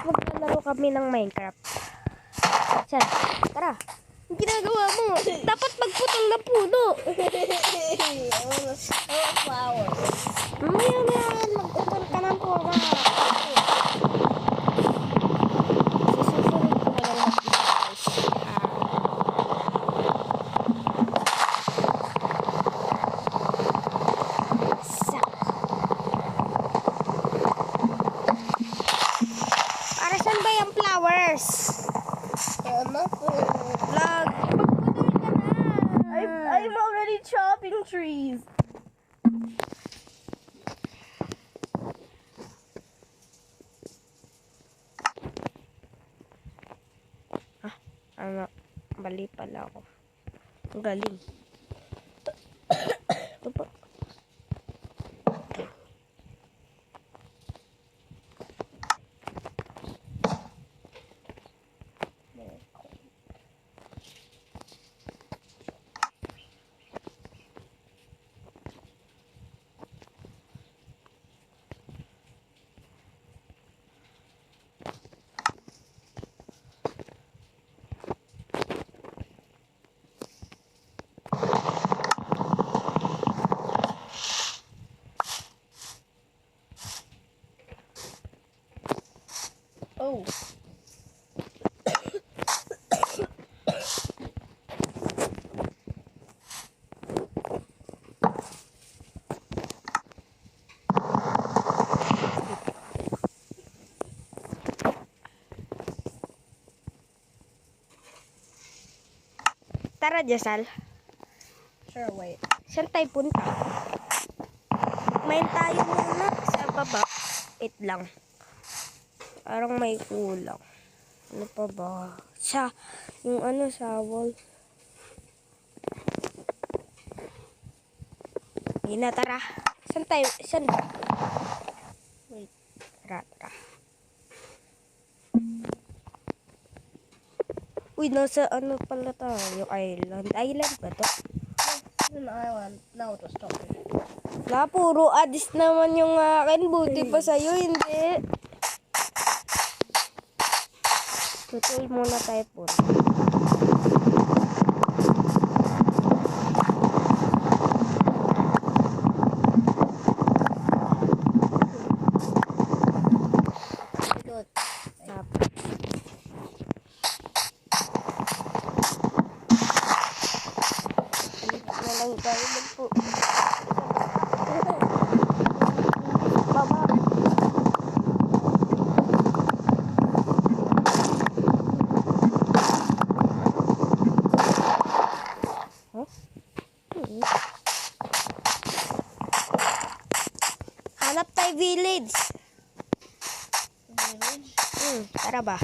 maglalaro kami ng Minecraft. Sir, tara. Ang ginagawa mo, dapat magputol ng puno. Flowers. Yan, magputol ka ng puno. Susunod ko na lang mag-guys. Para saan ba yung flowers? Vlog. I'm already chopping trees. Ano, bali pala ako. Ang galing. Ito pa. Oh. Tara, Jasal. Sure, wait. Saan tayo punta? Main tayo muna sa baba. Wait lang. Parang may kulang. Ano pa ba? Yung ano sa wall. Hindi na, tara. Saan tayo? Saan ba? Wait. Tara. Uy, nasa ano pala tayo? Island. Island ba to? It's an island. Now it was talking. Puro adis naman yung akin. Buti pa sa'yo, hindi. Tutul muna tayo po. Good. Na lang tayo magpo. Baba. Hanap tayo village. Village? Tara ba?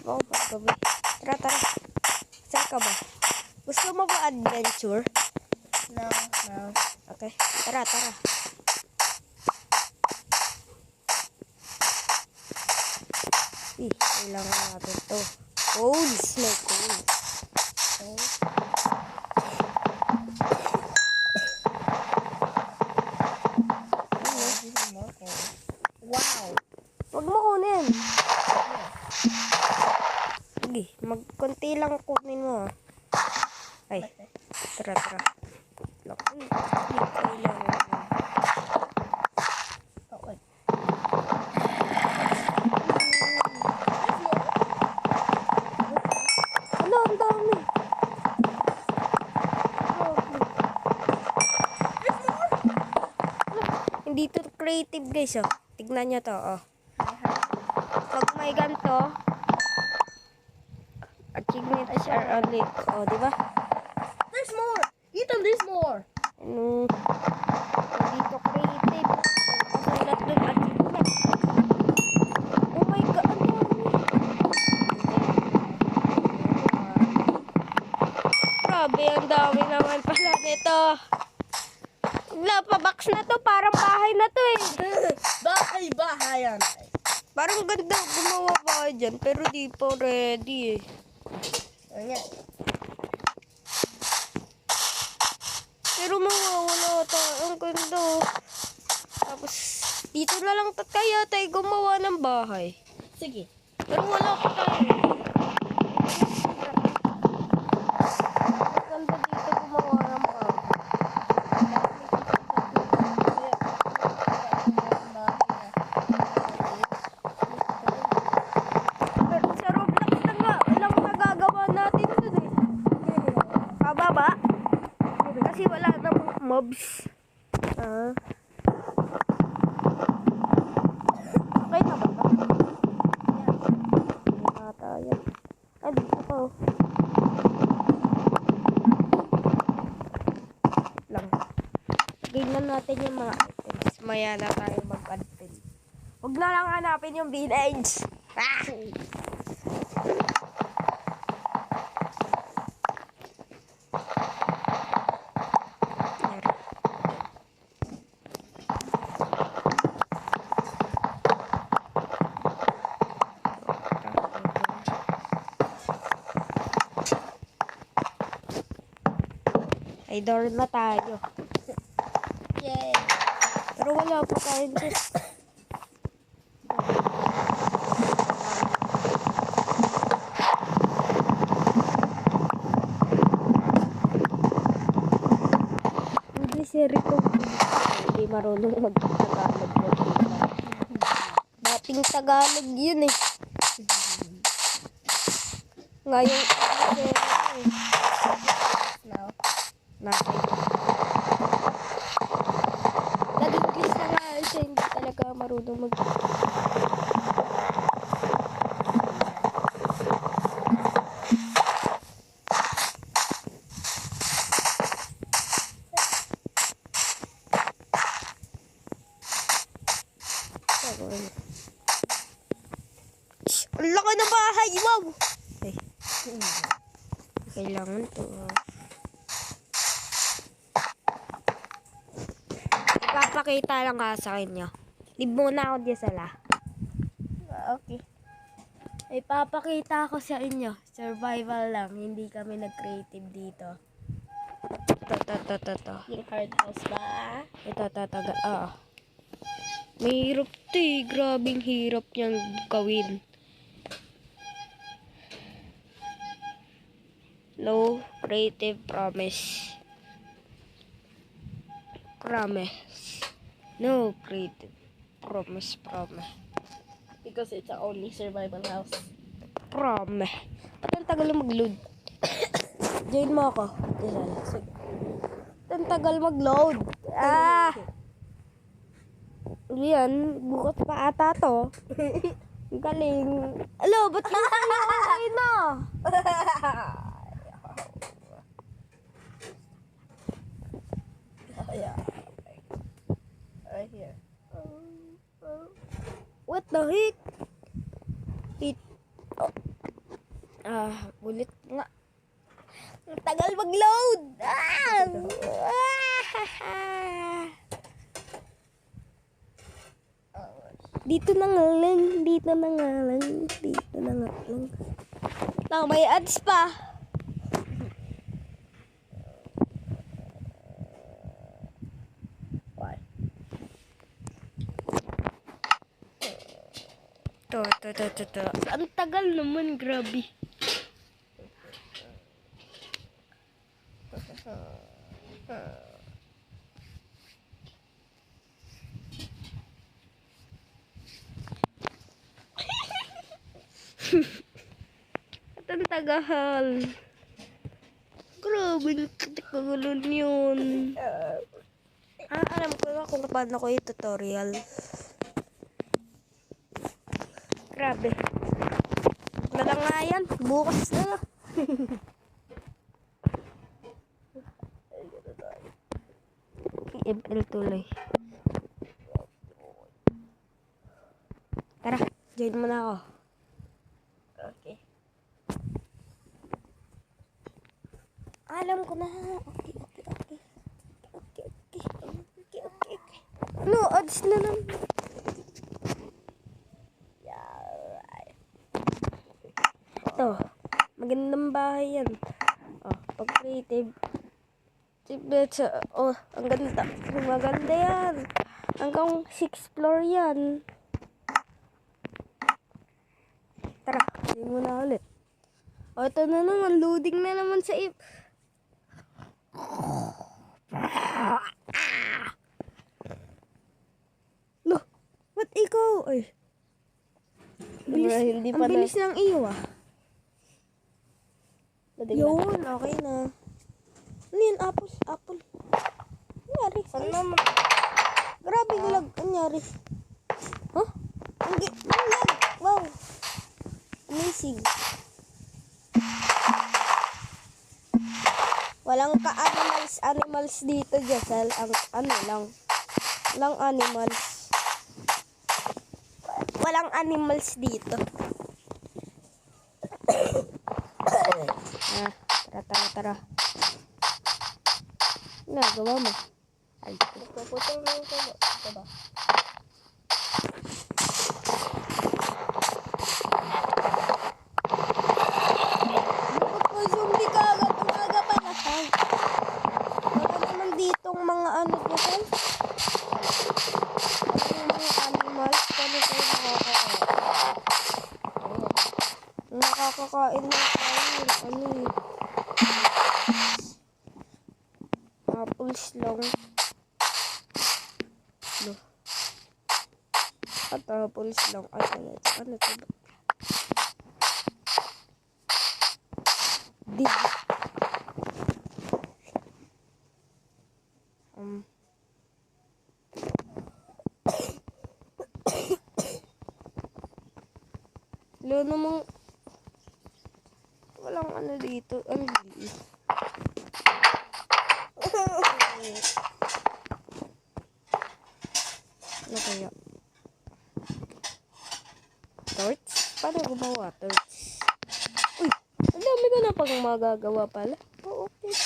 Oo, paggabi. Tara. Saan ka ba? Gusto mo ba adventure? No. Okay. Tara. Kailangan natin to. Coals. May coals. Wow. Huwag mo kunin. Sige, konti lang kunin mo. Ay, tara. Hindi kailangan. Oh, wait. Ano, ang dami. Hindi to creative, guys, oh. Tignan nyo to, oh. Pag may ganito, achievements are only, oh, di ba? There's more. Ethan, there's more. Hindi to creative. Nakasulat dun, achievement. Oh my God, ang dami. Grabe, ang dami naman pala nito. Pabox na to, parang bahay na to eh. Bahay-bahayan. Parang ganda gumawa bahay dyan, pero di pa ready eh. Ayan. Pero mawawala tayo. Ang ganda. Tapos, dito na lang kaya tayo gumawa ng bahay. bahay. Sige. Pero wala pa tayo. Maganda dito gumawa ng bahay. Pero sa Roblox na nga, walang nagagawa natin dun eh. Pababa. Kasi wala namang mobs. Ah. Okay na ba? Ata yan. Ay, dito pa oh. Lang. Tignan natin yung mga items. Maya na tayo mag-advent. Huwag na lang hanapin yung village. Ah! Ay, door na tayo. Yay. Pero wala pa tayong chest. Hindi si Rico. Hindi marunong mag-Tagalog. Dating Tagalog yun eh. Ngayon, Now. nasa nag-English na nga siya, hindi talaga marunong mag ang laki na bahay, wow! Ay, kailangan to. Ipapakita lang ka sa kanya. Leave muna ako dyan sa la. Okay. Ipapakita ko sa inyo. Survival lang. Hindi kami nag-creative dito. Ito. Yung hard house ba? Ito. Mahirap to eh. Grabing hirap niyang gawin. No creative promise. No creative promise. Because it's our only survival house. Ba't ang tagal mag-load? Join mo ako. Ang tagal mag-load. Ah! Yan, bukot pa ata to. Ang galing. Alo, ba't hindi na? Yeah. Right here. What the heck? Bulit nga. Ang tagal mag-load. Dito na nga lang. May ads pa. Why? To. Ang tagal naman, grabe. At ang tagal. Grabe, nakatagalan yun. Alam ko na kung paano ko yung tutorial. Grabe. Wala lang nga yan. Bukas na. PML tuloy. Tara, join mo na ako. Okay. Alam ko na. Okay. No, odds na lang. Ito, magandang bahay yan. Pag creative. Ang ganda. Maganda yan. Hanggang 6th floor yan. Play mo na ulit. O, ito na naman. Loading na naman sa if. No, ba't ikaw? Ay. Hindi pa Ang bilis ng iyo ah. Loading na. Yun, okay na. Ano yun? Apple. Apple. Anyari? Saan naman? Grabe yung lag. Anyari? Huh? Ang lag. Wow. Amazing. Walang ka-animals dito, Jessel. Ang ano lang. Walang animals. Walang animals dito. Tara. Nagawa mo. Ay, Puputol mo yung kubo. Ito ba? Zombie ka agad. Umaga pa na. Wala naman ditong mga ano dyan. Yung mga animals. Paano kayo nakakakain? Nakakakain na tayo. Ano eh. Apples lang. No. At apples lang. Ay, ano to ba? Dig. Wala namang walang ano dito. Ang liit. Ano kaya? Torch? Paano gumawa torch? Uy! Ang dami ko na pang magagawa pala. Oh, okay.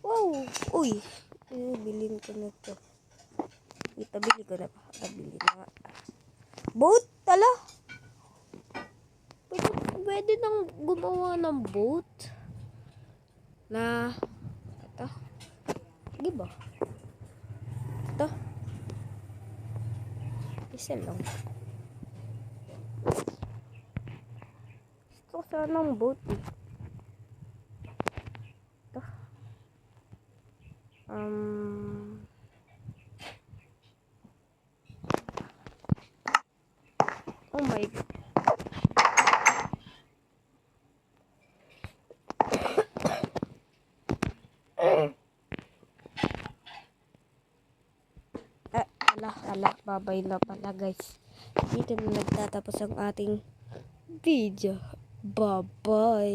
Wow! Uy! Bilhin ko na to. Itabili ko na pa. Tabili na nga. Boat? Tala? Pwede nang gumawa ng boat. Na ito. Sige ba? Ito. Isa lang. Gusto ko sanang boat eh. Ito. Oh my God. Babay na pala guys. Dito na nagtatapos ang ating video. Bye-bye.